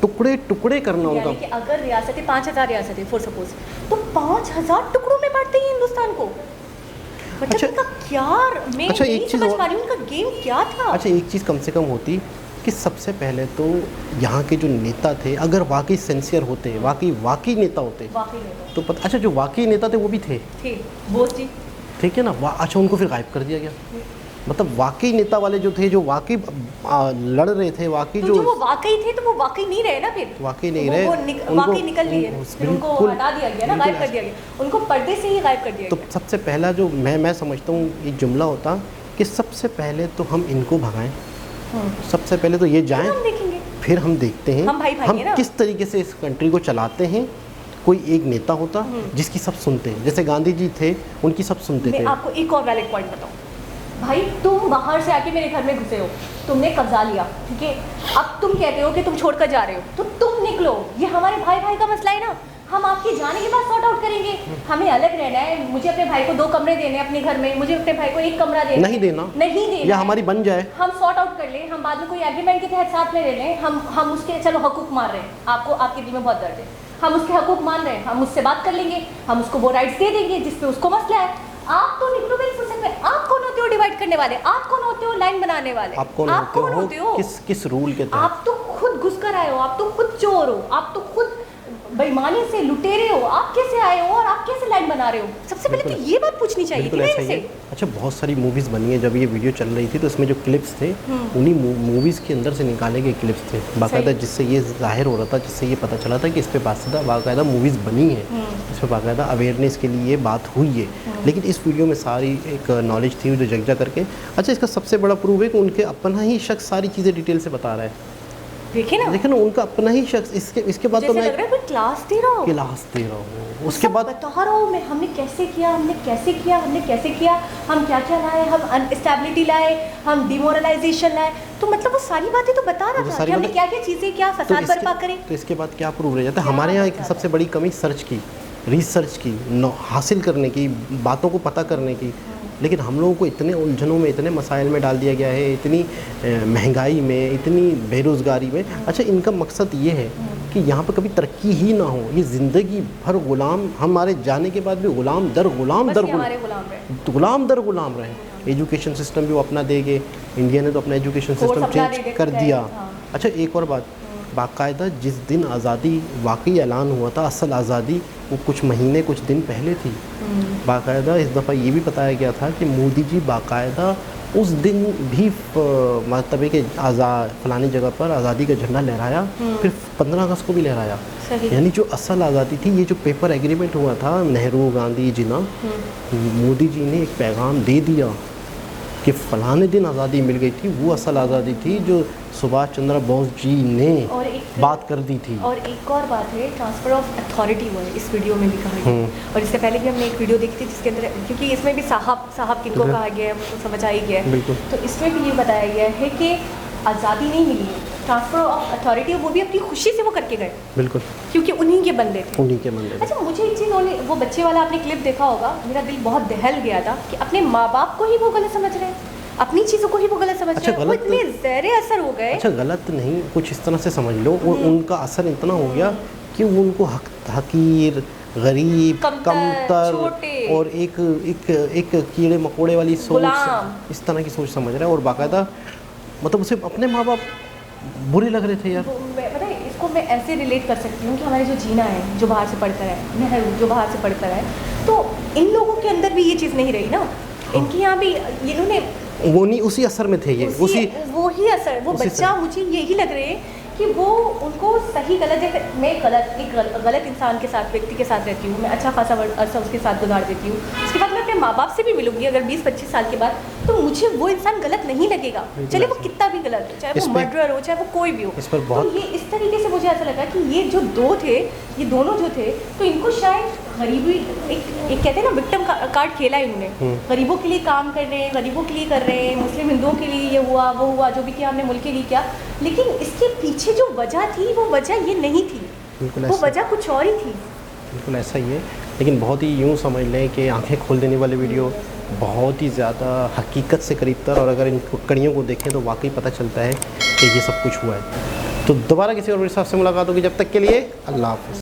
टुकड़े टुकड़े करना उनका। कि अगर रियासतें 5000 रियासतें फॉर सपोज, तो 5000 टुकड़ों में बांटते हैं हिंदुस्तान को। मतलब अच्छा, इनका क्या, मैं अच्छा, नहीं एक चीज़ समझ और- पा रही हूँ इनका गेम क्या था। अच्छा, एक चीज़ कम से कम होती कि सबसे पहले तो यहाँ के जो नेता थे अगर वाकई सिंसियर होते, वाकई नेता होते, तो पता, अच्छा जो वाकई नेता थे वो भी थे बोस जी, ठीक है ना, अच्छा उनको फिर गायब कर दिया गया। मतलब वाकई नेता वाले जो थे, जो वाकई लड़ रहे थे, वाकई तो जो वो वाकई थे तो वो वाकई नहीं रहे ना, फिर वाकई नहीं रहे, वाकई निकल लिए, फिर उनको हटा दिया गया ना, गायब कर दिया गया, उनको पर्दे से ही गायब कर दिया तो गया। सबसे पहला जो मैं समझता हूँ एक जुमला होता कि सबसे पहले तो हम इनको भगाएं, सबसे पहले तो ये जाएं, फिर हम देखते हैं हम भाई भाई ना। किस तरीके से इस कंट्री को चलाते हैं। कोई एक नेता होता जिसकी सब सुनते हैं, जैसे गांधी जी थे, उनकी सब सुनते थे। मैं आपको एक और वैलिड पॉइंट बताऊं, भाई तुम बाहर से आके मेरे घर में घुसे हो, तुमने कब्जा लिया, ठीक है, अब तुम कहते हो कि तुम छोड़कर जा रहे हो, तो तुम निकलो, ये हमारे भाई भाई का मसला है ना, हम आपके जाने के बाद सॉर्ट आउट करेंगे। हमें अलग रहना है, मुझे अपने भाई को 2 कमरे देने हैं अपने घर में, मुझे अपने भाई को 1 कमरा देना, नहीं देना या हमारी बन जाए, हम सॉर्ट आउट कर लें, हम बाद में कोई एग्रीमेंट के तहत साथ में रह लें, हम उसके चलो हकूक मान रहे हैं, आपको आपके दिल में बहुत दर्द है, हम उसके हकूक मान रहे हैं, हम उससे बात कर लेंगे, हम उसको वो राइट्स दे देंगे जिसपे उसको मसला है। आप तो निकलोगे इस फुर्सत में, आप कौन होते हो डिवाइड करने वाले, आप कौन होते हो लाइन बनाने वाले, आप कौन होते हो, किस रूल के तहत, आप तो खुद घुस कर आए हो, आप तो खुद चोर हो, आप तो खुद बेईमानी से लुटेरे हो, आप कैसे आए हो और आप कैसे लाइन बना रहे हो? सबसे पहले तो ये बात पूछनी चाहिए थी ना इनसे। अच्छा, बहुत सारी मूवीज़ बनी है, जब ये वीडियो चल रही थी तो इसमें जो क्लिप्स थे उन्हीं मूवीज़ के अंदर से निकाले गए क्लिप्स थे बाकायदा, जिससे ये जाहिर हो रहा था, जिससे ये पता चला था कि इस पर बाकायदा मूवीज़ बनी है, इस पर बाकायदा अवेयरनेस के लिए बात हुई है। लेकिन इस वीडियो में सारी एक नॉलेज थी जो जगजा करके। अच्छा, इसका सबसे बड़ा प्रूफ है कि उनके अपना ही शख्स सारी चीज़ें डिटेल से बता रहा है। देखे ना उनका अपना ही शख्स। इसके बाद तो मैं लग रहा है कोई क्लास दे रहा हूँ, उसके बाद बता रहा हूँ मैं, हमने कैसे किया, हम क्या क्या लाए, हम अनस्टेबिलिटी लाए, हम डिमोरलाइजेशन लाए, तो मतलब वो सारी बातें तो बता रहा था कि हमने क्या क्या चीज़ें, क्या फसाद बर्पा करें। तो इसके बाद क्या प्रूफ रह जाता है? हमारे यहाँ एक सबसे बड़ी कमी सर्च की, रिसर्च की, हासिल करने की, बातों को पता करने की। लेकिन हम लोगों को इतने उलझनों में, इतने मसाइल में डाल दिया गया है, इतनी महंगाई में, इतनी बेरोज़गारी में। अच्छा, इनका मकसद ये है कि यहाँ पर कभी तरक्की ही ना हो, ये ज़िंदगी भर गुलाम, हमारे जाने के बाद भी गुलाम दर गुलाम रहे। एजुकेशन सिस्टम भी वो अपना देंगे, इंडिया ने तो अपना एजुकेशन सिस्टम चेंज कर दिया। अच्छा, एक और बात, बाकायदा जिस दिन आज़ादी वाकई ऐलान हुआ था, असल आज़ादी, वो कुछ महीने कुछ दिन पहले थी। बाकायदा इस दफ़ा ये भी बताया गया था कि मोदी जी बाकायदा उस दिन भी मतलब कि फलानी जगह पर आज़ादी का झंडा लहराया, फिर 15 अगस्त को भी लहराया। यानी जो असल आज़ादी थी, ये जो पेपर एग्रीमेंट हुआ था नेहरू गांधी जिन्ना, मोदी जी ने एक पैगाम दे दिया कि फलाने दिन आज़ादी मिल गई थी, वो असल आज़ादी थी जो सुभाष चंद्र बोस जी ने बात कर दी थी। और एक और बात है, ट्रांसफ़र ऑफ अथॉरिटी हुआ है, इस वीडियो में भी कहा गया। और इससे पहले भी हमने एक वीडियो देखी थी जिसके अंदर, क्योंकि इसमें भी साहब किनको कहा गया है वो समझ आ ही गया है, तो इसमें भी ये बताया गया है कि आज़ादी नहीं मिली है, ट्रांसफ़र ऑफ अथॉरिटी, वो भी अपनी खुशी से वो करके गए, बिल्कुल, क्योंकि उन्हीं के बंदे थे। अच्छा, मुझे एक चीज़, वो बच्चे वाला आपने क्लिप देखा होगा, मेरा दिल बहुत दहल गया था कि अपने माँ बाप को ही वो गलत समझ रहे हैं, अपनी चीज़ों को ही वो गलत समझ रहे हैं, वो इतने ज़हरे असर हो गए। अच्छा, गलत नहीं, कुछ इस तरह से समझ लो, उनका असर इतना हो गया कि वो उनको हकीर, गरीब, कमतर और एक कीड़े मकोड़े वाली सोच, इस तरह की सोच समझ रहा है। और बाकायदा मतलब उसे अपने माँ बाप बुरे लग रहे थे यार। पता है, इसको मैं ऐसे रिलेट कर सकती हूँ कि हमारे जो जीना है, जो बाहर से पढ़कर है, नेहरू जो बाहर से पढ़कर है, तो इन लोगों के अंदर भी ये चीज़ नहीं रही ना। इनके यहाँ भी इन्होंने वो नहीं, उसी असर में थे ये, उसी वो ही असर, वो उसी बच्चा, मुझे यही लग रहे हैं कि वो उनको सही गलत, जैसे मैं गलत इंसान के साथ, व्यक्ति के साथ रहती हूँ, मैं अच्छा खासा अरसा उसके साथ गुजार देती हूँ, उसके बाद मैं अपने माँ बाप से भी मिलूंगी अगर 20-25 साल के बाद, तो मुझे वो इंसान गलत नहीं लगेगा, चले वो कितना भी गलत हो, चाहे वो मर्डरर हो, चाहे वो कोई भी हो। तो ये इस तरीके से मुझे ऐसा लगा कि ये जो दो थे, ये दोनों जो थे, तो इनको शायद गरीबी, एक कहते हैं ना विक्टिम कार्ड खेला है इन्होंने, गरीबों के लिए काम कर रहे हैं, गरीबों के लिए कर रहे हैं, मुस्लिम हिंदुओं के लिए ये हुआ वो हुआ, जो भी किया हमने मुल्क के लिए किया, लेकिन इसके पीछे जो वजह थी वो वजह ये नहीं थी, वो वजह कुछ और ही थी। बिल्कुल ऐसा ही है, लेकिन बहुत ही यूँ समझ लें कि आंखें खोल देने वाली वीडियो, बहुत ही ज़्यादा हकीकत से करीब तर, और अगर इन कड़ियों को देखें तो वाकई पता चलता है कि ये सब कुछ हुआ है। तो दोबारा किसी और वीडियो से मुलाकात होगी, जब तक के लिए अल्लाह हाफ़िज़।